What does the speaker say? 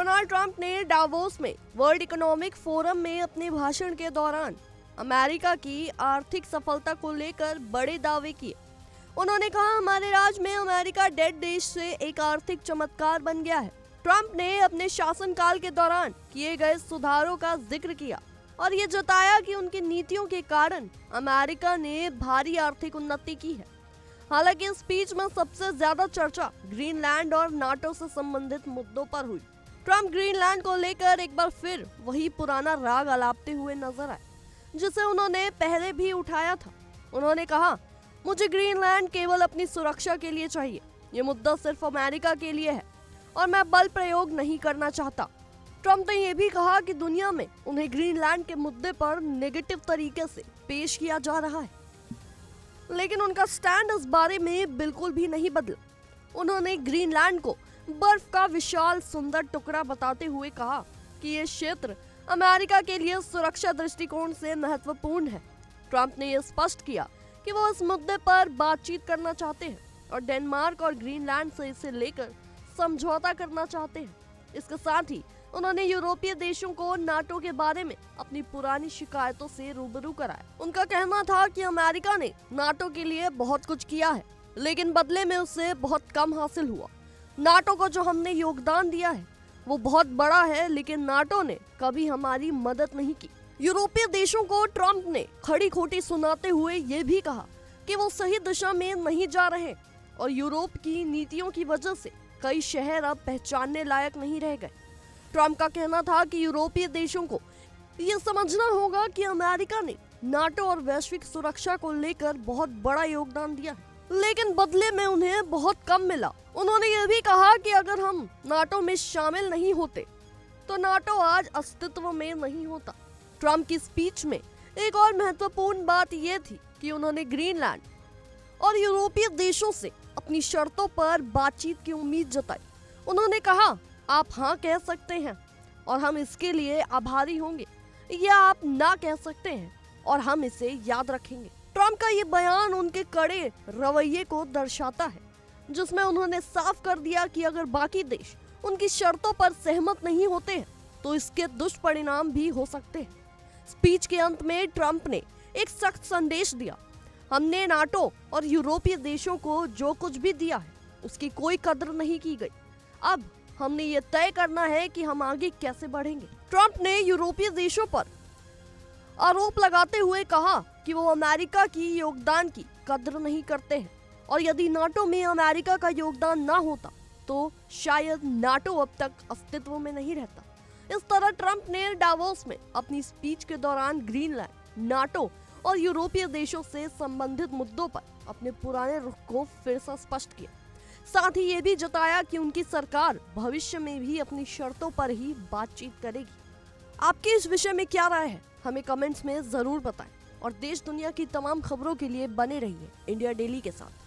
Donald Trump ने Davos में world economic forum में अपने भाषण के दौरान अमेरिका की आर्थिक सफलता को लेकर बड़े दावे किए। उन्होंने कहा, हमारे राज में अमेरिका डेड देश से एक आर्थिक चमत्कार बन गया है। ट्रंप ने अपने शासनकाल के दौरान किए गए सुधारों का जिक्र किया और ये जताया कि उनकी नीतियों के कारण अमेरिका ने भारी आर्थिक उन्नति की है। हालांकि इस स्पीच में सबसे ज्यादा चर्चा ग्रीनलैंड और नाटो से संबंधित मुद्दों पर हुई। ट्रंप ग्रीनलैंड को लेकर एक बार फिर वही पुराना राग अलापते हुए नजर आए, जिसे उन्होंने पहले भी उठाया था। उन्होंने कहा, मुझे ग्रीनलैंड केवल अपनी सुरक्षा के लिए चाहिए। ये मुद्दा सिर्फ अमेरिका के लिए है और मैं बल प्रयोग नहीं करना चाहता। ट्रंप ने यह भी कहा कि दुनिया में उन्हें ग्रीनलैंड के मुद्दे पर नेगेटिव तरीके से पेश किया जा रहा है, लेकिन उनका स्टैंड इस बारे में बिल्कुल भी नहीं बदला। उन्होंने ग्रीनलैंड को बर्फ का विशाल सुंदर टुकड़ा बताते हुए कहा कि यह क्षेत्र अमेरिका के लिए सुरक्षा दृष्टिकोण से महत्वपूर्ण है। ट्रंप ने यह स्पष्ट किया कि वो इस मुद्दे पर बातचीत करना चाहते हैं और डेनमार्क और ग्रीनलैंड से इसे लेकर समझौता करना चाहते हैं। इसके साथ ही उन्होंने यूरोपीय देशों को नाटो के बारे में अपनी पुरानी शिकायतों से रूबरू कराया। उनका कहना था कि अमेरिका ने नाटो के लिए बहुत कुछ किया है, लेकिन बदले में उससे बहुत कम हासिल हुआ। नाटो को जो हमने योगदान दिया है वो बहुत बड़ा है, लेकिन नाटो ने कभी हमारी मदद नहीं की। यूरोपीय देशों को ट्रंप ने खड़ी खोटी सुनाते हुए ये भी कहा कि वो सही दिशा में नहीं जा रहे और यूरोप की नीतियों की वजह से कई शहर अब पहचानने लायक नहीं रह गए। ट्रंप का कहना था कि यूरोपीय देशों को ये समझना होगा कि अमेरिका ने नाटो और वैश्विक सुरक्षा को लेकर बहुत बड़ा योगदान दिया है, लेकिन बदले में उन्हें बहुत कम मिला। उन्होंने ये भी कहा कि अगर हम नाटो में शामिल नहीं होते तो नाटो आज अस्तित्व में नहीं होता। ट्रंप की स्पीच में एक और महत्वपूर्ण बात यह थी कि उन्होंने ग्रीनलैंड और यूरोपीय देशों से अपनी शर्तों पर बातचीत की उम्मीद जताई। उन्होंने कहा, आप हाँ कह सकते हैं और हम इसके लिए आभारी होंगे, या आप ना कह सकते हैं और हम इसे याद रखेंगे। ट्रंप का ये बयान उनके कड़े रवैये को दर्शाता है, जिसमें उन्होंने साफ कर दिया कि अगर बाकी देश उनकी शर्तों पर सहमत नहीं होते हैं तो इसके दुष्परिणाम भी हो सकते हैं। स्पीच के अंत में ट्रंप ने एक सख्त संदेश दिया, हमने नाटो और यूरोपीय देशों को जो कुछ भी दिया है उसकी कोई कदर नहीं की गई। अब हमने ये तय करना है कि हम आगे कैसे बढ़ेंगे। ट्रंप ने यूरोपीय देशों पर आरोप लगाते हुए कहा कि वो अमेरिका की योगदान की कदर नहीं करते हैं और यदि नाटो में अमेरिका का योगदान ना होता तो शायद नाटो अब तक अस्तित्व में नहीं रहता। इस तरह ट्रंप ने डावोस में अपनी स्पीच के दौरान ग्रीनलैंड, नाटो और यूरोपीय देशों से संबंधित मुद्दों पर अपने पुराने रुख को फिर से स्पष्ट किया। साथ ही ये भी जताया कि उनकी सरकार भविष्य में भी अपनी शर्तों पर ही बातचीत करेगी। आपकी इस विषय में क्या राय है, हमें कमेंट्स में जरूर बताएं और देश दुनिया की तमाम खबरों के लिए बने रहिए इंडिया डेली के साथ।